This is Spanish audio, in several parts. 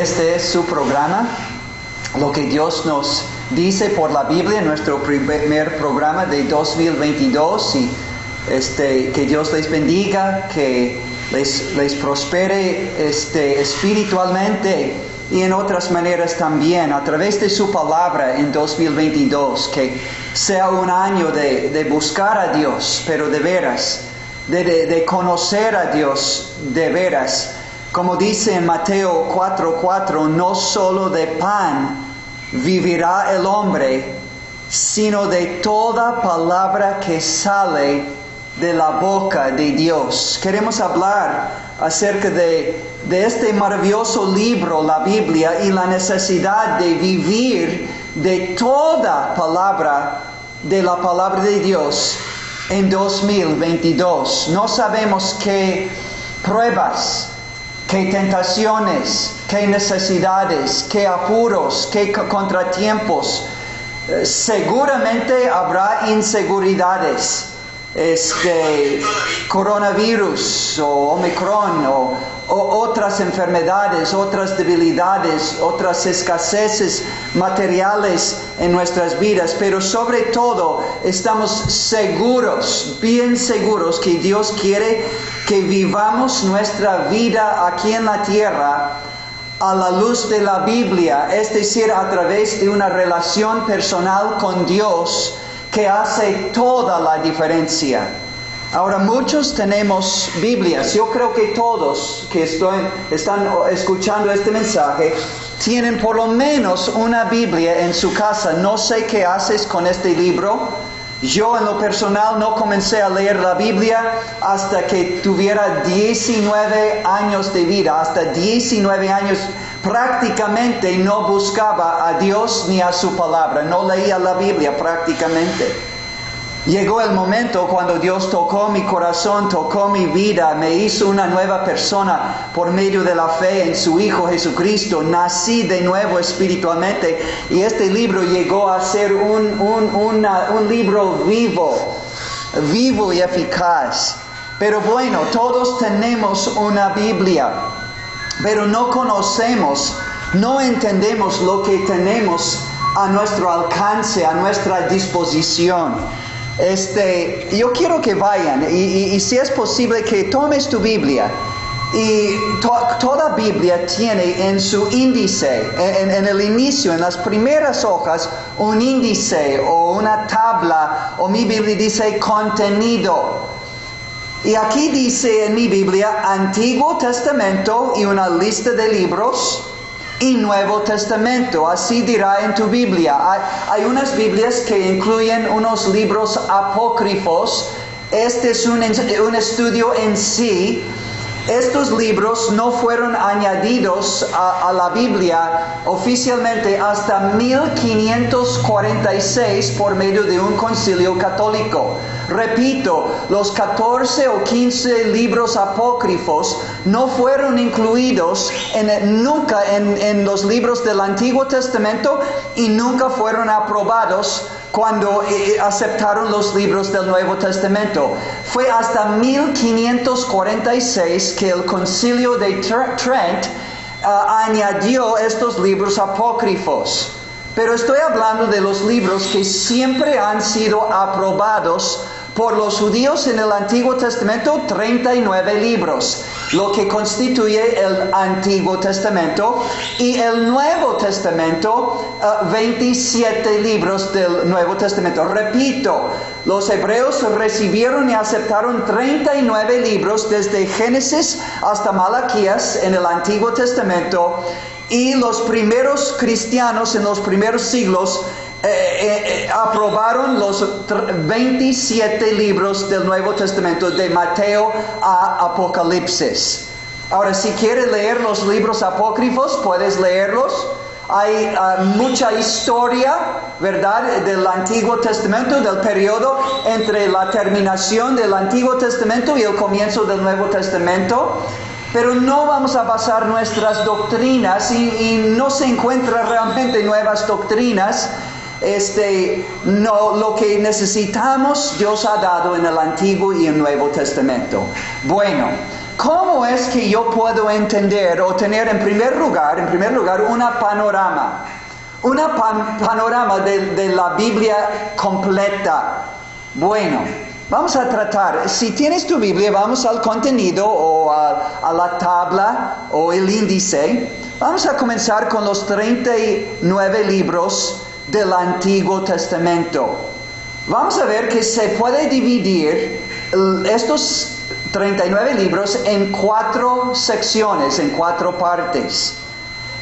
Este es su programa, lo que Dios nos dice por la Biblia, nuestro primer programa de 2022. Y que Dios les bendiga, que les prospere espiritualmente y en otras maneras también, a través de su palabra en 2022. Que sea un año de buscar a Dios, pero de veras, de conocer a Dios de veras. Como dice en Mateo 4:4, no solo de pan vivirá el hombre, sino de toda palabra que sale de la boca de Dios. Queremos hablar acerca de este maravilloso libro, la Biblia, y la necesidad de vivir de toda palabra, de la palabra de Dios en 2022. No sabemos qué pruebas, qué tentaciones, qué necesidades, qué apuros, qué contratiempos. Seguramente habrá inseguridades. Coronavirus o Omicron o otras enfermedades, otras debilidades, otras escaseces materiales en nuestras vidas, pero sobre todo estamos seguros, bien seguros, que Dios quiere que vivamos nuestra vida aquí en la tierra a la luz de la Biblia, es decir, a través de una relación personal con Dios que hace toda la diferencia. Ahora, muchos tenemos Biblias. Yo creo que todos que están escuchando este mensaje tienen por lo menos una Biblia en su casa. No sé qué haces con este libro. Yo en lo personal no comencé a leer la Biblia hasta que tuviera 19 años de vida. Hasta 19 años prácticamente no buscaba a Dios ni a su palabra. No leía la Biblia prácticamente. Llegó el momento cuando Dios tocó mi corazón, tocó mi vida, me hizo una nueva persona por medio de la fe en su Hijo Jesucristo. Nací de nuevo espiritualmente y este libro llegó a ser un libro vivo y eficaz. Pero bueno, todos tenemos una Biblia, pero no conocemos, no entendemos lo que tenemos a nuestro alcance, a nuestra disposición. Yo quiero que vayan y si es posible que tomes tu Biblia. Y toda Biblia tiene en su índice, en el inicio, en las primeras hojas, un índice o una tabla, o mi Biblia dice contenido. Y aquí dice en mi Biblia Antiguo Testamento y una lista de libros, y Nuevo Testamento. Así dirá en tu Biblia. Hay unas Biblias que incluyen unos libros apócrifos. Este es un estudio en sí. Estos libros no fueron añadidos a la Biblia oficialmente hasta 1546 por medio de un concilio católico. Repito, los 14 o 15 libros apócrifos no fueron incluidos nunca en los libros del Antiguo Testamento y nunca fueron aprobados cuando aceptaron los libros del Nuevo Testamento. Fue hasta 1546 que el Concilio de Trent añadió estos libros apócrifos. Pero estoy hablando de los libros que siempre han sido aprobados por los judíos en el Antiguo Testamento, 39 libros, lo que constituye el Antiguo Testamento, y el Nuevo Testamento, 27 libros del Nuevo Testamento. Repito, los hebreos recibieron y aceptaron 39 libros desde Génesis hasta Malaquías en el Antiguo Testamento, y los primeros cristianos en los primeros siglos aprobaron los 27 libros del Nuevo Testamento, de Mateo a Apocalipsis. Ahora, si quieres leer los libros apócrifos, puedes leerlos. Hay mucha historia, ¿verdad?, del Antiguo Testamento, del periodo entre la terminación del Antiguo Testamento y el comienzo del Nuevo Testamento. Pero no vamos a basar nuestras doctrinas y no se encuentran realmente nuevas doctrinas. No, lo que necesitamos Dios ha dado en el Antiguo y el Nuevo Testamento. Bueno, ¿cómo es que yo puedo entender o tener en primer lugar, una panorama? Panorama de la Biblia completa. Bueno, vamos a tratar, si tienes tu Biblia, vamos al contenido o a la tabla o el índice. Vamos a comenzar con los 39 libros del Antiguo Testamento. Vamos a ver que se puede dividir estos 39 libros en 4 secciones, en 4 partes.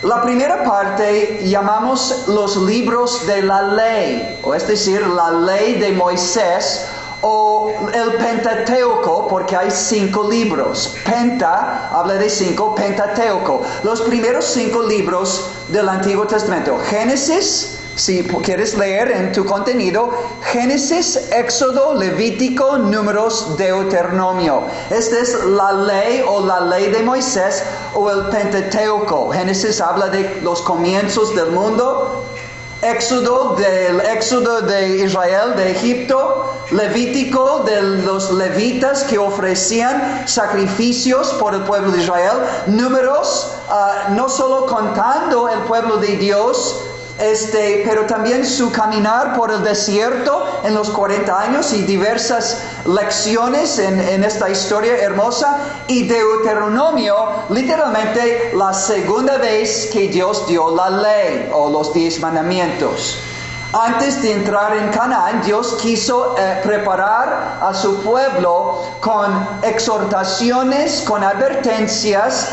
La primera parte llamamos los libros de la ley, o es decir, la ley de Moisés, o el Pentateuco, porque hay 5 libros. Penta habla de 5, Pentateuco. Los primeros 5 libros del Antiguo Testamento. Génesis, si quieres leer en tu contenido, Génesis, Éxodo, Levítico, Números, Deuteronomio. Esta es la ley o la ley de Moisés o el Pentateuco. Génesis habla de los comienzos del mundo. Éxodo, del éxodo de Israel, de Egipto. Levítico, de los levitas que ofrecían sacrificios por el pueblo de Israel. Números, no solo contando el pueblo de Dios, pero también su caminar por el desierto en los 40 años y diversas lecciones en esta historia hermosa. Y Deuteronomio, literalmente la segunda vez que Dios dio la ley o los 10 mandamientos. Antes de entrar en Canaán, Dios quiso preparar a su pueblo con exhortaciones, con advertencias,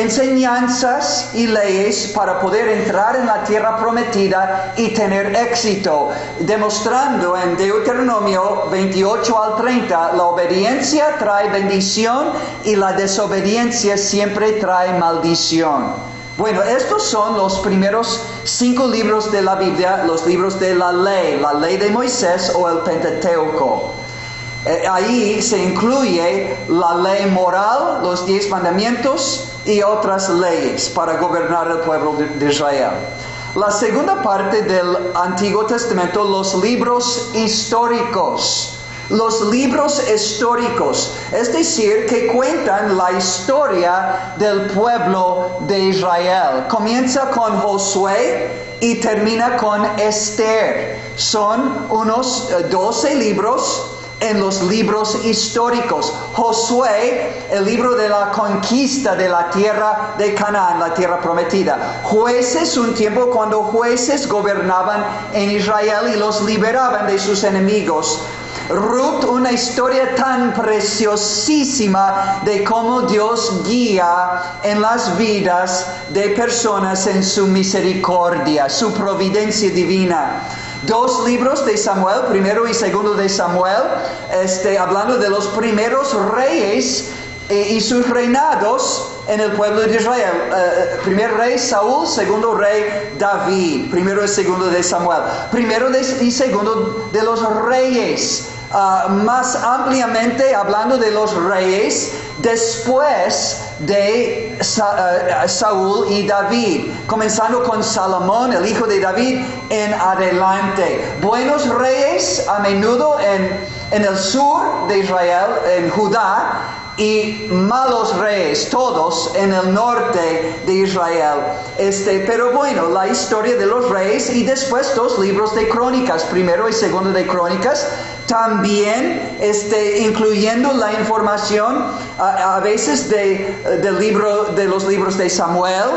enseñanzas y leyes para poder entrar en la tierra prometida y tener éxito, demostrando en Deuteronomio 28 al 30, la obediencia trae bendición y la desobediencia siempre trae maldición. Bueno, estos son los primeros 5 libros de la Biblia, los libros de la ley de Moisés o el Pentateuco. Ahí se incluye la ley moral, los 10 mandamientos y otras leyes para gobernar el pueblo de Israel. La segunda parte del Antiguo Testamento, los libros históricos. Los libros históricos, es decir, que cuentan la historia del pueblo de Israel. Comienza con Josué y termina con Esther. Son unos 12 libros en los libros históricos. Josué, el libro de la conquista de la tierra de Canaán, la tierra prometida. Jueces, un tiempo cuando jueces gobernaban en Israel y los liberaban de sus enemigos. Ruth, una historia tan preciosísima de cómo Dios guía en las vidas de personas en su misericordia, su providencia divina. 2 libros de Samuel, primero y segundo de Samuel, hablando de los primeros reyes y sus reinados en el pueblo de Israel. Primer rey Saúl, segundo rey David, primero y segundo de Samuel. Primero y segundo de los reyes. Más ampliamente hablando de los reyes después de Saúl y David, comenzando con Salomón, el hijo de David, en adelante. Buenos reyes a menudo en el sur de Israel, en Judá, y malos reyes, todos en el norte de Israel. Pero bueno, la historia de los reyes y después 2 libros de crónicas, primero y segundo de crónicas, también incluyendo la información a veces de los libros de Samuel,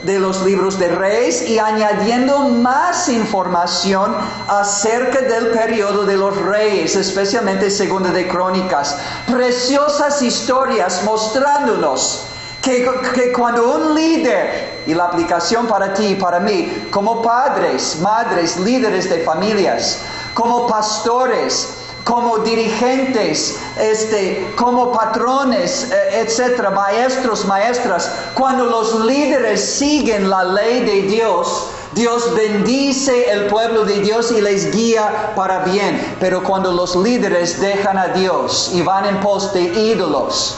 de los libros de Reyes, y añadiendo más información acerca del periodo de los reyes, especialmente segunda de crónicas. Preciosas historias mostrándonos que cuando un líder, y la aplicación para ti y para mí, como padres, madres, líderes de familias, como pastores, como dirigentes, como patrones, etcétera, maestros, maestras, cuando los líderes siguen la ley de Dios, Dios bendice el pueblo de Dios y les guía para bien. Pero cuando los líderes dejan a Dios y van en pos de ídolos,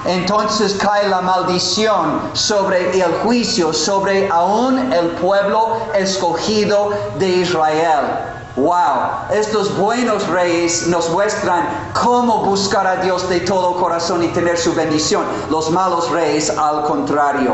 entonces cae la maldición sobre el juicio, sobre aún el pueblo escogido de Israel. Wow, estos buenos reyes nos muestran cómo buscar a Dios de todo corazón y tener su bendición. Los malos reyes, al contrario.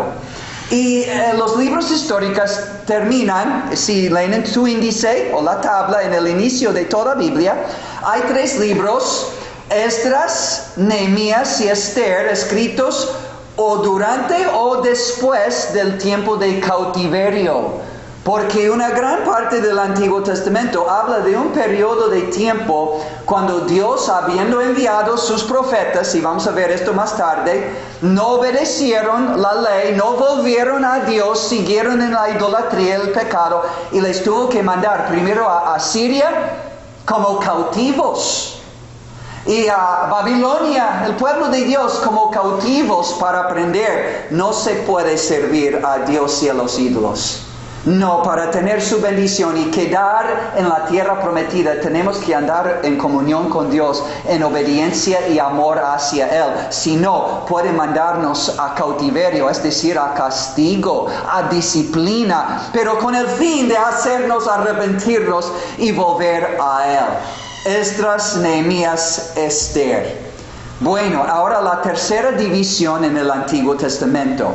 Y los libros históricos terminan, si leen en su índice o la tabla en el inicio de toda Biblia, hay 3 libros, Esdras, Nehemías y Esther, escritos o durante o después del tiempo de cautiverio. Porque una gran parte del Antiguo Testamento habla de un periodo de tiempo cuando Dios, habiendo enviado sus profetas, y vamos a ver esto más tarde, no obedecieron la ley, no volvieron a Dios, siguieron en la idolatría, el pecado, y les tuvo que mandar primero a Siria como cautivos, y a Babilonia, el pueblo de Dios, como cautivos para aprender. No se puede servir a Dios y a los ídolos. No, para tener su bendición y quedar en la tierra prometida, tenemos que andar en comunión con Dios, en obediencia y amor hacia Él. Si no, puede mandarnos a cautiverio, es decir, a castigo, a disciplina, pero con el fin de hacernos arrepentirnos y volver a Él. Esdras, Nehemías, Esther. Bueno, ahora la tercera división en el Antiguo Testamento.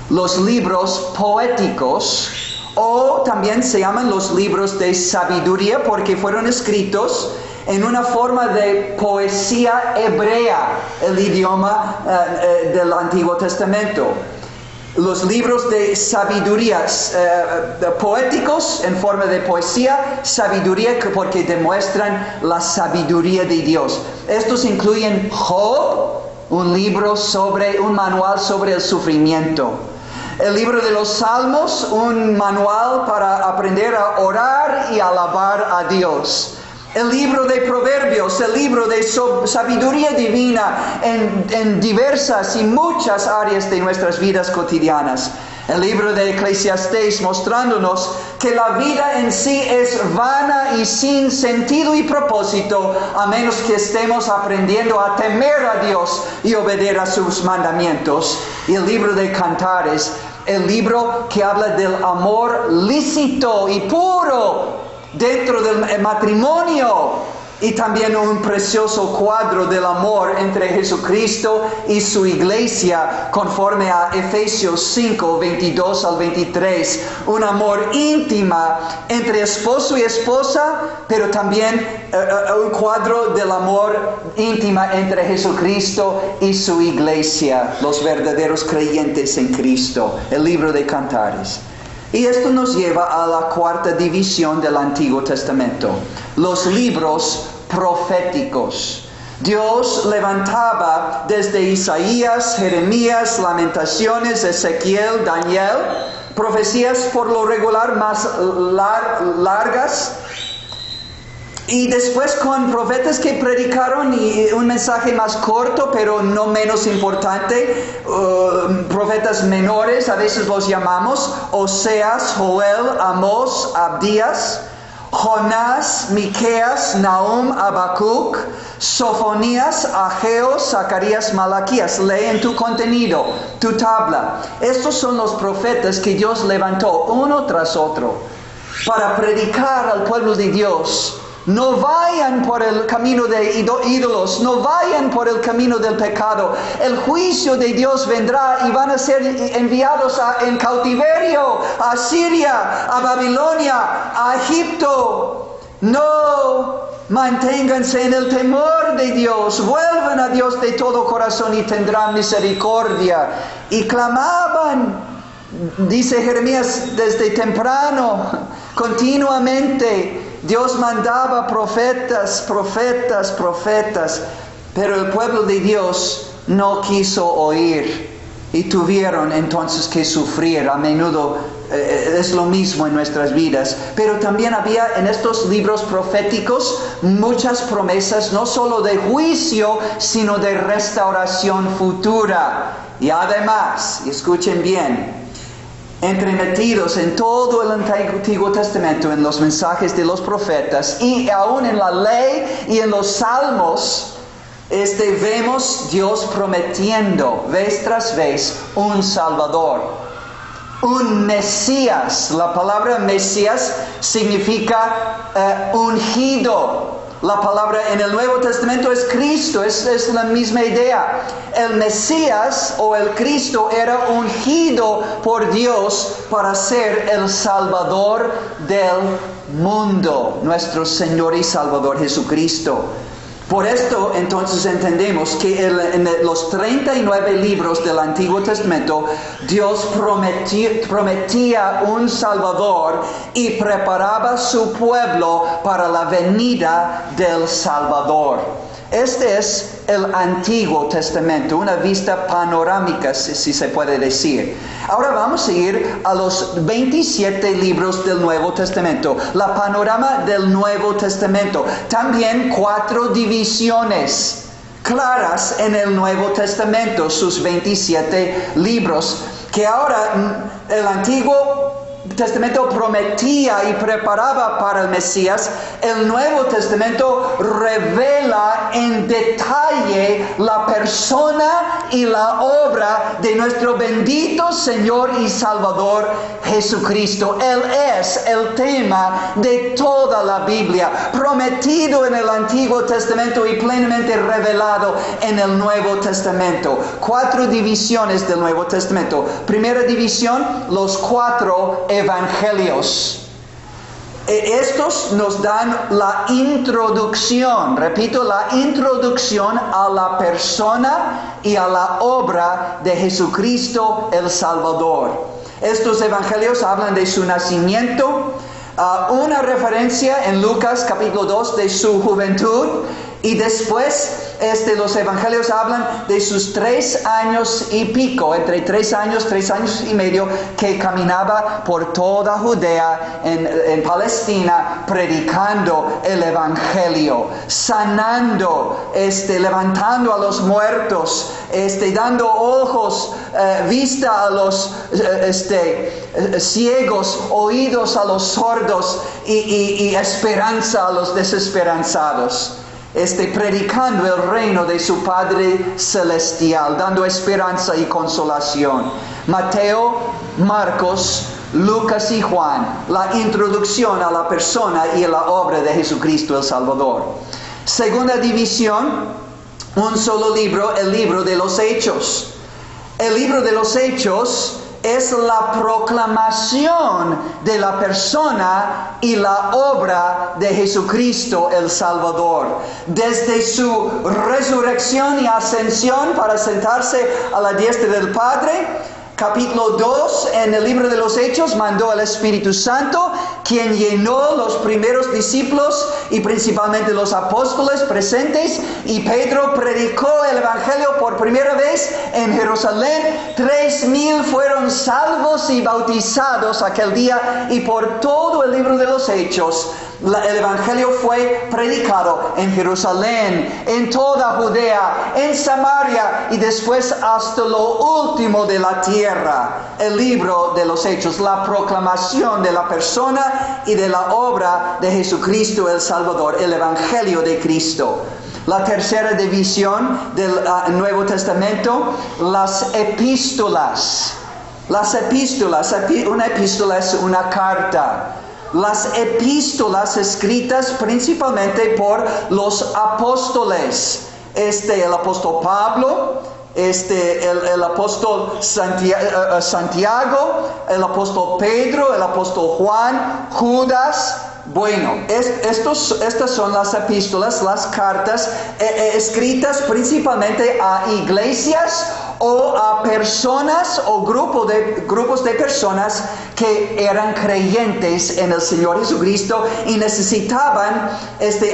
Los libros poéticos, o también se llaman los libros de sabiduría, porque fueron escritos en una forma de poesía hebrea, el idioma del Antiguo Testamento. Los libros de sabiduría, poéticos en forma de poesía, sabiduría porque demuestran la sabiduría de Dios. Estos incluyen Job, un manual sobre el sufrimiento. El libro de los Salmos, un manual para aprender a orar y alabar a Dios. El libro de Proverbios, el libro de sabiduría divina en diversas y muchas áreas de nuestras vidas cotidianas. El libro de Eclesiastés, mostrándonos que la vida en sí es vana y sin sentido y propósito, a menos que estemos aprendiendo a temer a Dios y obedecer a sus mandamientos. Y el libro de Cantares, el libro que habla del amor lícito y puro dentro del matrimonio, y también un precioso cuadro del amor entre Jesucristo y su iglesia, conforme a Efesios 5, 22 al 23. Un amor íntima entre esposo y esposa, pero también un cuadro del amor íntima entre Jesucristo y su iglesia, los verdaderos creyentes en Cristo. El libro de Cantares. Y esto nos lleva a la cuarta división del Antiguo Testamento, los libros proféticos. Dios levantaba desde Isaías, Jeremías, Lamentaciones, Ezequiel, Daniel, profecías por lo regular más largas, y después con profetas que predicaron y un mensaje más corto, pero no menos importante, profetas menores, a veces los llamamos, Oseas, Joel, Amós, Abdías, Jonás, Miqueas, Nahum, Habacuc, Sofonías, Ageo, Zacarías, Malaquías. Lee en tu contenido, tu tabla. Estos son los profetas que Dios levantó uno tras otro para predicar al pueblo de Dios. No vayan por el camino de ídolos, no vayan por el camino del pecado. El juicio de Dios vendrá y van a ser enviados en cautiverio a Siria, a Babilonia, a Egipto. No, manténganse en el temor de Dios, vuelvan a Dios de todo corazón y tendrán misericordia. Y clamaban, dice Jeremías, desde temprano, continuamente. Dios mandaba profetas, pero el pueblo de Dios no quiso oír y tuvieron entonces que sufrir. A menudo es lo mismo en nuestras vidas, pero también había en estos libros proféticos muchas promesas, no solo de juicio, sino de restauración futura. Y además, y escuchen bien, entremetidos en todo el Antiguo Testamento, en los mensajes de los profetas y aún en la ley y en los salmos, vemos Dios prometiendo vez tras vez un Salvador. un Mesías. La palabra Mesías significa ungido. La palabra en el Nuevo Testamento es Cristo, es la misma idea. El Mesías o el Cristo era ungido por Dios para ser el Salvador del mundo, nuestro Señor y Salvador Jesucristo. Por esto entonces entendemos que en los 39 libros del Antiguo Testamento Dios prometía un Salvador y preparaba su pueblo para la venida del Salvador. Este es el Antiguo Testamento, una vista panorámica, si se puede decir. Ahora vamos a ir a los 27 libros del Nuevo Testamento, la panorama del Nuevo Testamento. También 4 divisiones claras en el Nuevo Testamento, sus 27 libros, que ahora el Antiguo Testamento prometía y preparaba para el Mesías. El Nuevo Testamento revela en detalle la persona y la obra de nuestro bendito Señor y Salvador Jesucristo. Él es el tema de toda la Biblia, prometido en el Antiguo Testamento y plenamente revelado en el Nuevo Testamento. 4 divisiones del Nuevo Testamento. Primera división, los 4 evangelios. Estos nos dan la introducción, repito, la introducción a la persona y a la obra de Jesucristo el Salvador. Estos evangelios hablan de su nacimiento, una referencia en Lucas capítulo 2 de su juventud, y después los evangelios hablan de sus 3 años y pico, entre 3 años y medio, que caminaba por toda Judea, en Palestina, predicando el evangelio, sanando, levantando a los muertos, dando ojos, vista a los ciegos, oídos a los sordos y esperanza a los desesperanzados. Predicando el reino de su Padre Celestial, dando esperanza y consolación. Mateo, Marcos, Lucas y Juan, la introducción a la persona y a la obra de Jesucristo el Salvador. Segunda división, un solo libro, el libro de los Hechos. El libro de los Hechos es la proclamación de la persona y la obra de Jesucristo el Salvador. Desde su resurrección y ascensión para sentarse a la diestra del Padre, capítulo 2 en el libro de los Hechos, mandó al Espíritu Santo, quien llenó los primeros discípulos y principalmente los apóstoles presentes, y Pedro predicó el Evangelio por primera vez en Jerusalén. 3,000 fueron salvos y bautizados aquel día, y por todo el libro de los Hechos el Evangelio fue predicado en Jerusalén, en toda Judea, en Samaria y después hasta lo último de la tierra. El libro de los Hechos, la proclamación de la persona y de la obra de Jesucristo el Salvador, el Evangelio de Cristo. La tercera división del Nuevo Testamento, las epístolas. Las epístolas, una epístola es una carta. Las epístolas escritas principalmente por los apóstoles. El apóstol Pablo, el apóstol Santiago, el apóstol Pedro, el apóstol Juan, Judas. Bueno, estas son las epístolas, las cartas escritas principalmente a iglesias o a personas o grupos de personas que eran creyentes en el Señor Jesucristo y necesitaban,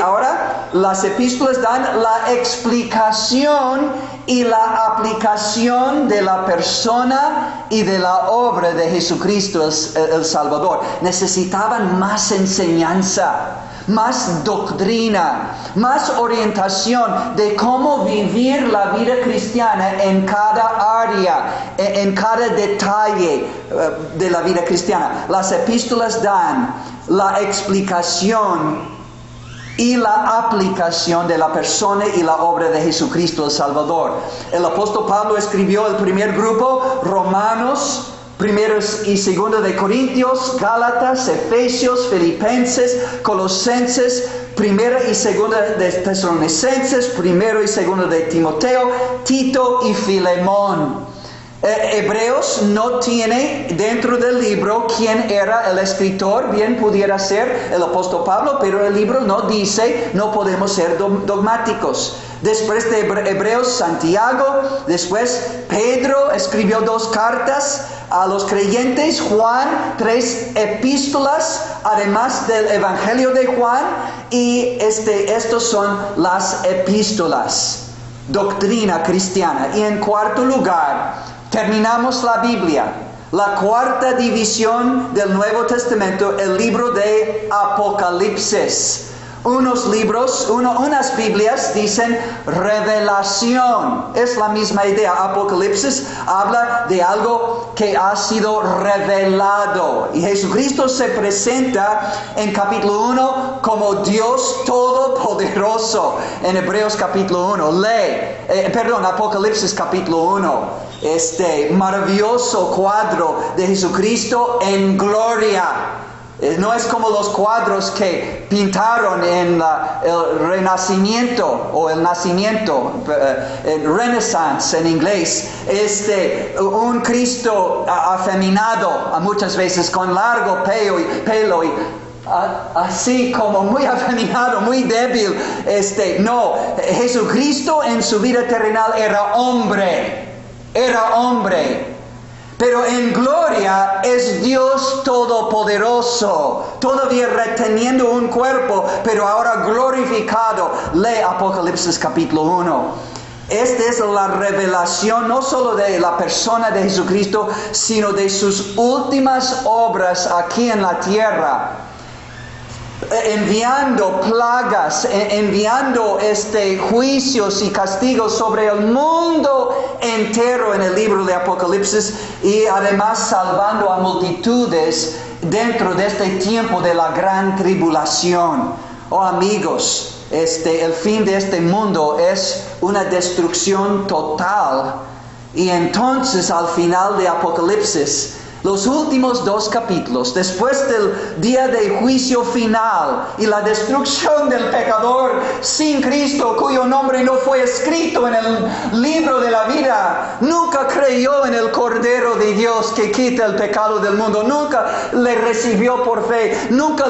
ahora las epístolas dan la explicación y la aplicación de la persona y de la obra de Jesucristo el Salvador. Necesitaban más enseñanza, más doctrina, más orientación de cómo vivir la vida cristiana en cada área, en cada detalle de la vida cristiana. Las epístolas dan la explicación y la aplicación de la persona y la obra de Jesucristo el Salvador. El apóstol Pablo escribió el primer grupo, Romanos, Primeros y segundo de Corintios, Gálatas, Efesios, Filipenses, Colosenses, primera y segunda de Tesalonicenses, primero y segundo de Timoteo, Tito y Filemón. Hebreos no tiene dentro del libro quién era el escritor, bien pudiera ser el apóstol Pablo, pero el libro no dice, no podemos ser dogmáticos. Después de Hebreos, Santiago, después Pedro escribió 2 cartas a los creyentes, Juan 3 epístolas, además del Evangelio de Juan, y estos son las epístolas, doctrina cristiana. Y en cuarto lugar, terminamos la Biblia, la cuarta división del Nuevo Testamento, el libro de Apocalipsis. Unas Biblias dicen revelación. Es la misma idea. Apocalipsis habla de algo que ha sido revelado. Y Jesucristo se presenta en capítulo 1 como Dios Todopoderoso. En Hebreos capítulo 1. Apocalipsis capítulo 1. Maravilloso cuadro de Jesucristo en gloria. No es como los cuadros que pintaron en el Renacimiento o el Nacimiento, el Renaissance en inglés. Un Cristo afeminado, muchas veces con largo pelo y así como muy afeminado, muy débil. No, Jesucristo en su vida terrenal era hombre. Pero en gloria es Dios Todopoderoso, todavía reteniendo un cuerpo, pero ahora glorificado. Lee Apocalipsis capítulo 1. Esta es la revelación no solo de la persona de Jesucristo, sino de sus últimas obras aquí en la tierra. Enviando plagas, enviando juicios y castigos sobre el mundo entero en el libro de Apocalipsis, y además salvando a multitudes dentro de este tiempo de la gran tribulación. Oh amigos, el fin de este mundo es una destrucción total. Y entonces al final de Apocalipsis, los últimos 2 capítulos, después del día de juicio final y la destrucción del pecador sin Cristo, cuyo nombre no fue escrito en el libro de la vida, nunca creyó en el Cordero de Dios que quita el pecado del mundo, nunca le recibió por fe, nunca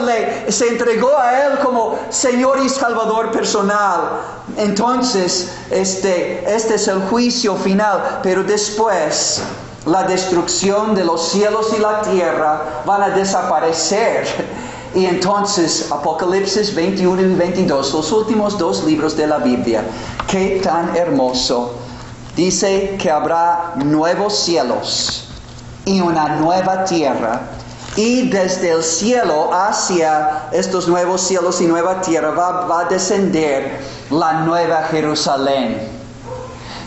se entregó a Él como Señor y Salvador personal. Entonces, este es el juicio final, pero después la destrucción de los cielos y la tierra van a desaparecer. Y entonces Apocalipsis 21 y 22, los últimos 2 libros de la Biblia, qué tan hermoso. Dice que habrá nuevos cielos y una nueva tierra, y desde el cielo hacia estos nuevos cielos y nueva tierra va a descender la nueva Jerusalén,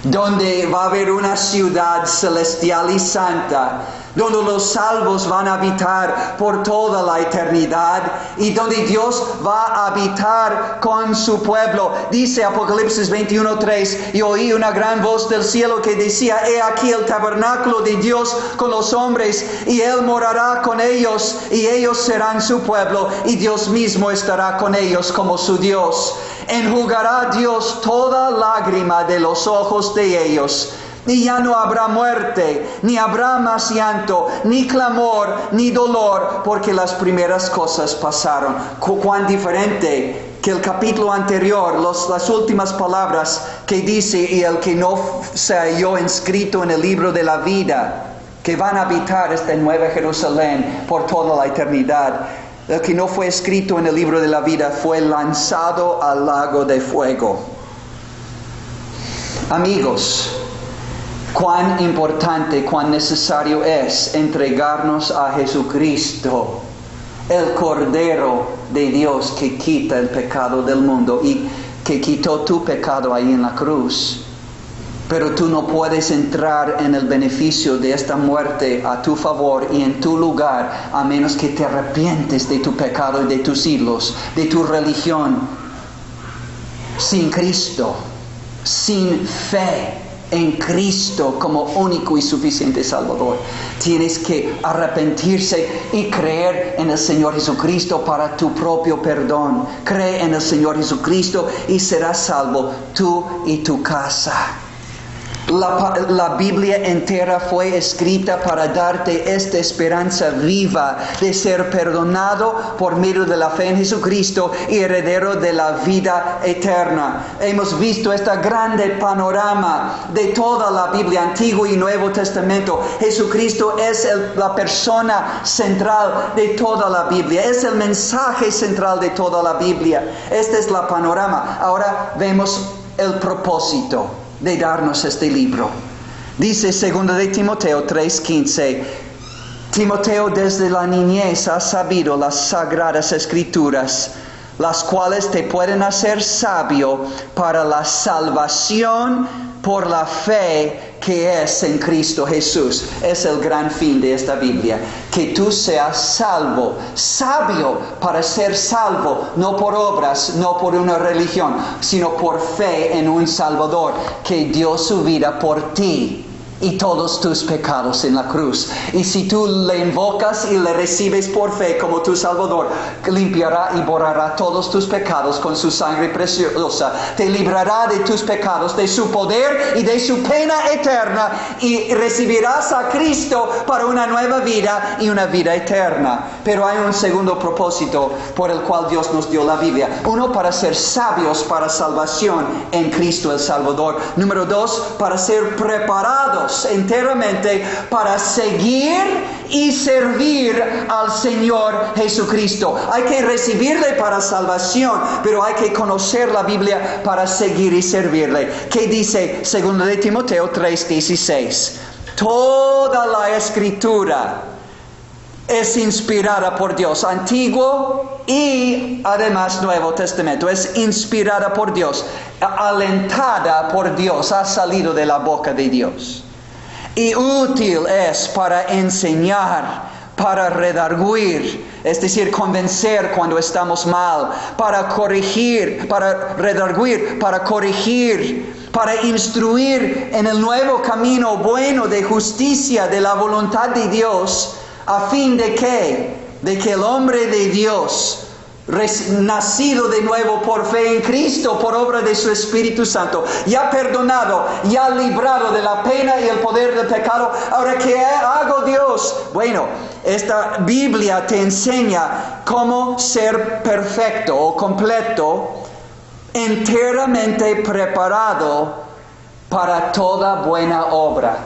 donde va a haber una ciudad celestial y santa, donde los salvos van a habitar por toda la eternidad, y donde Dios va a habitar con su pueblo. Dice Apocalipsis 21:3, y oí una gran voz del cielo que decía: he aquí el tabernáculo de Dios con los hombres, y Él morará con ellos, y ellos serán su pueblo, y Dios mismo estará con ellos como su Dios. Enjugará Dios toda lágrima de los ojos de ellos, y ya no habrá muerte, ni habrá más llanto, ni clamor, ni dolor, porque las primeras cosas pasaron. Cuán diferente que el capítulo anterior, las últimas palabras que dice: y el que no se halló inscrito en el libro de la vida, que van a habitar esta nueva Jerusalén por toda la eternidad. El que no fue escrito en el libro de la vida fue lanzado al lago de fuego. Amigos, cuán importante, cuán necesario es entregarnos a Jesucristo, el Cordero de Dios que quita el pecado del mundo y que quitó tu pecado ahí en la cruz. Pero tú no puedes entrar en el beneficio de esta muerte a tu favor y en tu lugar, a menos que te arrepientes de tu pecado y de tus ídolos, de tu religión. Sin Cristo, sin fe en Cristo como único y suficiente Salvador. Tienes que arrepentirse y creer en el Señor Jesucristo para tu propio perdón. Cree en el Señor Jesucristo y serás salvo tú y tu casa. La Biblia entera fue escrita para darte esta esperanza viva de ser perdonado por medio de la fe en Jesucristo y heredero de la vida eterna. Hemos visto este grande panorama de toda la Biblia, Antiguo y Nuevo Testamento. Jesucristo es la persona central de toda la Biblia, es el mensaje central de toda la Biblia. Este es el panorama. Ahora vemos el propósito de darnos este libro. Dice 2 de Timoteo 3:15, Timoteo desde la niñez ha sabido las sagradas escrituras, las cuales te pueden hacer sabio para la salvación por la fe que es en Cristo Jesús. Es el gran fin de esta Biblia, que tú seas salvo, sabio para ser salvo, no por obras, no por una religión, sino por fe en un Salvador que dio su vida por ti y todos tus pecados en la cruz. Y si tú le invocas y le recibes por fe como tu Salvador, limpiará y borrará todos tus pecados con su sangre preciosa. Te librará de tus pecados, de su poder y de su pena eterna, y recibirás a Cristo para una nueva vida y una vida eterna. Pero hay un segundo propósito por el cual Dios nos dio la Biblia. Uno, para ser sabios para salvación en Cristo el Salvador. Número 2, para ser preparados enteramente para seguir y servir al Señor Jesucristo. Hay que recibirle para salvación, pero hay que conocer la Biblia para seguir y servirle. ¿Qué dice 2 de Timoteo 3:16? Toda la Escritura es inspirada por Dios, Antiguo y además Nuevo Testamento. Es inspirada por Dios, alentada por Dios, ha salido de la boca de Dios. Y útil es para enseñar, para redarguir, es decir, convencer cuando estamos mal, para corregir, para redarguir, para corregir, para instruir en el nuevo camino bueno de justicia, de la voluntad de Dios, a fin de que el hombre de Dios, nacido de nuevo por fe en Cristo, por obra de su Espíritu Santo, ya perdonado, ya librado de la pena y el poder del pecado. Ahora, ¿qué hago, Dios? Bueno, esta Biblia te enseña cómo ser perfecto o completo, enteramente preparado para toda buena obra.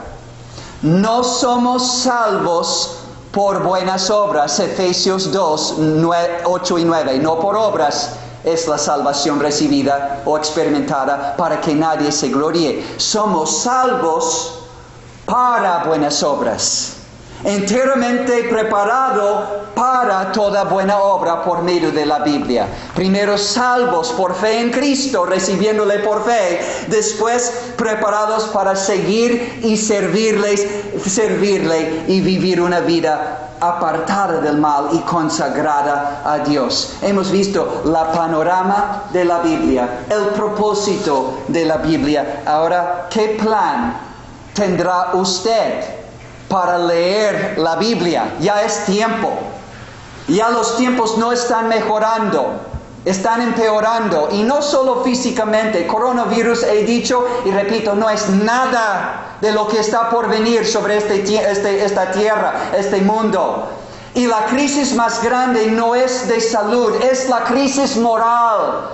No somos salvos por buenas obras, Efesios 2, 8 y 9. No por obras es la salvación recibida o experimentada para que nadie se gloríe. Somos salvos para buenas obras. Enteramente preparado para toda buena obra por medio de la Biblia. Primero salvos por fe en Cristo, recibiéndole por fe. Después preparados para seguir y servirle y vivir una vida apartada del mal y consagrada a Dios. Hemos visto la panorama de la Biblia, el propósito de la Biblia. Ahora, ¿qué plan tendrá usted para leer la Biblia? Ya es tiempo. Ya los tiempos no están mejorando, están empeorando. Y no solo físicamente. Coronavirus, he dicho y repito, no es nada de lo que está por venir sobre esta tierra, este mundo. Y la crisis más grande no es de salud, es la crisis moral.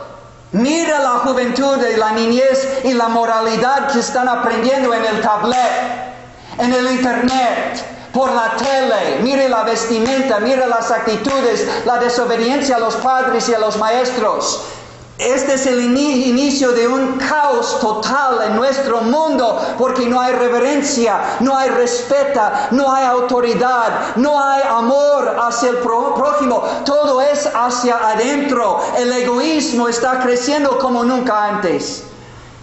Mira la juventud y la niñez y la moralidad que están aprendiendo en el tablet, en el internet, por la tele. Mire la vestimenta, mire las actitudes, la desobediencia a los padres y a los maestros. Este es el inicio de un caos total en nuestro mundo, porque no hay reverencia, no hay respeto, no hay autoridad, no hay amor hacia el prójimo. Todo es hacia adentro. El egoísmo está creciendo como nunca antes.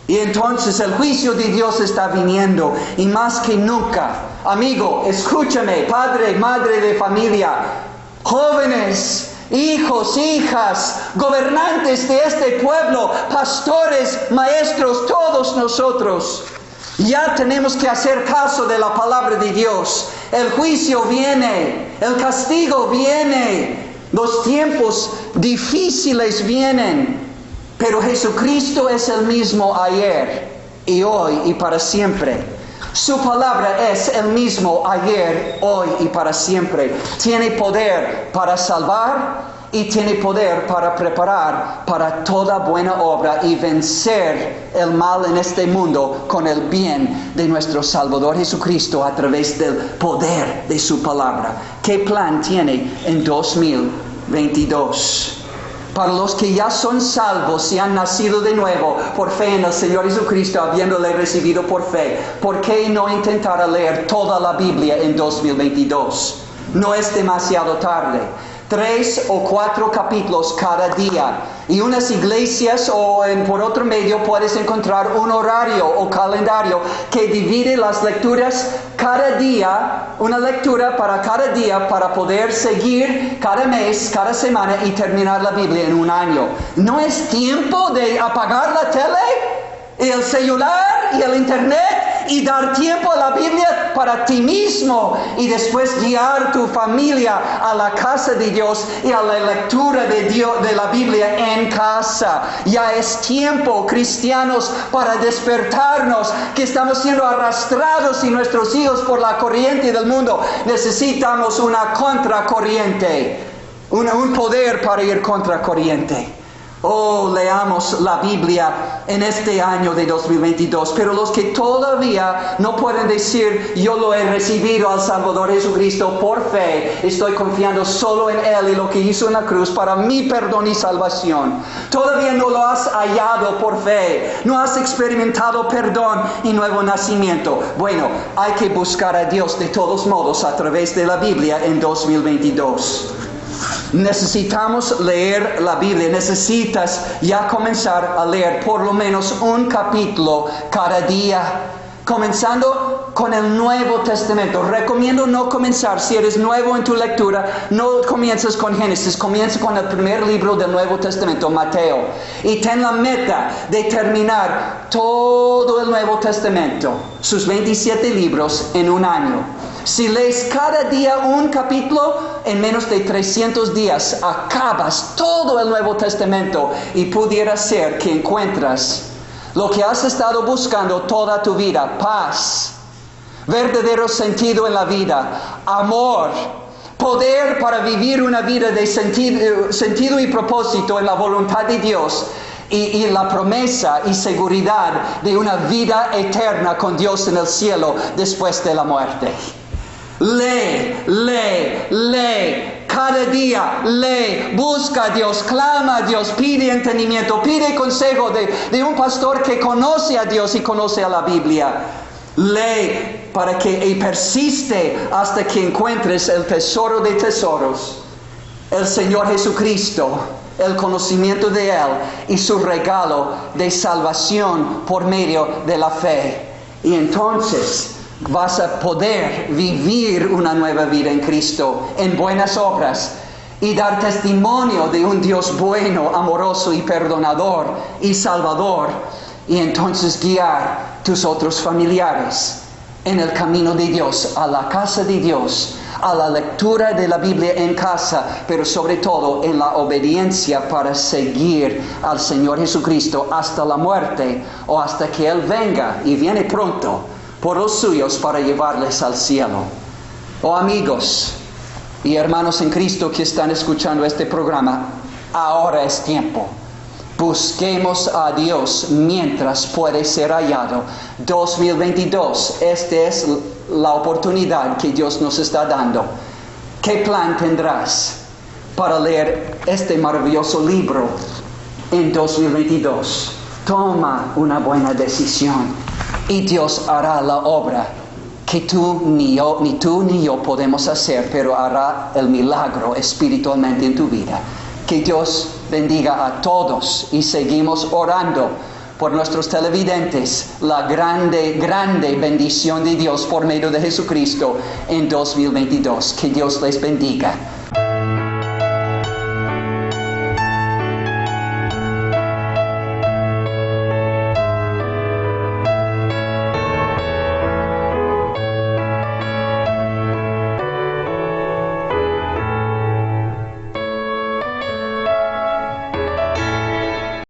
Y entonces el juicio de Dios está viniendo, y más que nunca. Amigo, escúchame, padre, madre de familia, jóvenes, hijos, hijas, gobernantes de este pueblo, pastores, maestros, todos nosotros. Ya tenemos que hacer caso de la palabra de Dios. El juicio viene, el castigo viene, los tiempos difíciles vienen. Pero Jesucristo es el mismo ayer y hoy y para siempre. Su palabra es el mismo ayer, hoy y para siempre. Tiene poder para salvar y tiene poder para preparar para toda buena obra y vencer el mal en este mundo con el bien de nuestro Salvador Jesucristo a través del poder de su palabra. ¿Qué plan tiene en 2022? Para los que ya son salvos y han nacido de nuevo por fe en el Señor Jesucristo, habiéndole recibido por fe, ¿por qué no intentar leer toda la Biblia en 2022? No es demasiado tarde. 3 o 4 capítulos cada día. Y unas iglesias o por otro medio puedes encontrar un horario o calendario que divide las lecturas cada día, una lectura para cada día para poder seguir cada mes, cada semana y terminar la Biblia en un año. ¿No es tiempo de apagar la tele, el celular y el internet y dar tiempo a la Biblia para ti mismo y después guiar tu familia a la casa de Dios y a la lectura de Dios, de la Biblia en casa? Ya es tiempo, cristianos, para despertarnos, que estamos siendo arrastrados y nuestros hijos por la corriente del mundo. Necesitamos una contracorriente, un poder para ir contracorriente. Oh, leamos la Biblia en este año de 2022. Pero los que todavía no pueden decir, yo lo he recibido al Salvador Jesucristo por fe, estoy confiando solo en Él y lo que hizo en la cruz para mi perdón y salvación. Todavía no lo has hallado por fe, no has experimentado perdón y nuevo nacimiento. Bueno, hay que buscar a Dios de todos modos a través de la Biblia en 2022. Necesitamos leer la Biblia. Necesitas ya comenzar a leer por lo menos un capítulo cada día, comenzando con el Nuevo Testamento. Recomiendo no comenzar, si eres nuevo en tu lectura, no comiences con Génesis, comienza con el primer libro del Nuevo Testamento, Mateo, y ten la meta de terminar todo el Nuevo Testamento, sus 27 libros, en un año. Si lees cada día un capítulo, en menos de 300 días acabas todo el Nuevo Testamento y pudiera ser que encuentras lo que has estado buscando toda tu vida: paz, verdadero sentido en la vida, amor, poder para vivir una vida de sentido y propósito en la voluntad de Dios. Y la promesa y seguridad de una vida eterna con Dios en el cielo después de la muerte. Lee, cada día lee, busca a Dios, clama a Dios, pide entendimiento, pide consejo de un pastor que conoce a Dios y conoce a la Biblia. Lee para que persiste hasta que encuentres el tesoro de tesoros, el Señor Jesucristo, el conocimiento de Él y su regalo de salvación por medio de la fe. Y entonces vas a poder vivir una nueva vida en Cristo, en buenas obras, y dar testimonio de un Dios bueno, amoroso y perdonador y salvador, y entonces guiar tus otros familiares en el camino de Dios, a la casa de Dios, a la lectura de la Biblia en casa, pero sobre todo en la obediencia para seguir al Señor Jesucristo hasta la muerte o hasta que Él venga, y viene pronto por los suyos para llevarles al cielo. Oh amigos y hermanos en Cristo que están escuchando este programa, ahora es tiempo. Busquemos a Dios mientras puede ser hallado. 2022, esta es la oportunidad que Dios nos está dando. ¿Qué plan tendrás para leer este maravilloso libro en 2022? Toma una buena decisión y Dios hará la obra que ni tú ni yo podemos hacer, pero hará el milagro espiritualmente en tu vida. Que Dios bendiga a todos y seguimos orando por nuestros televidentes, la grande bendición de Dios por medio de Jesucristo en 2022. Que Dios les bendiga.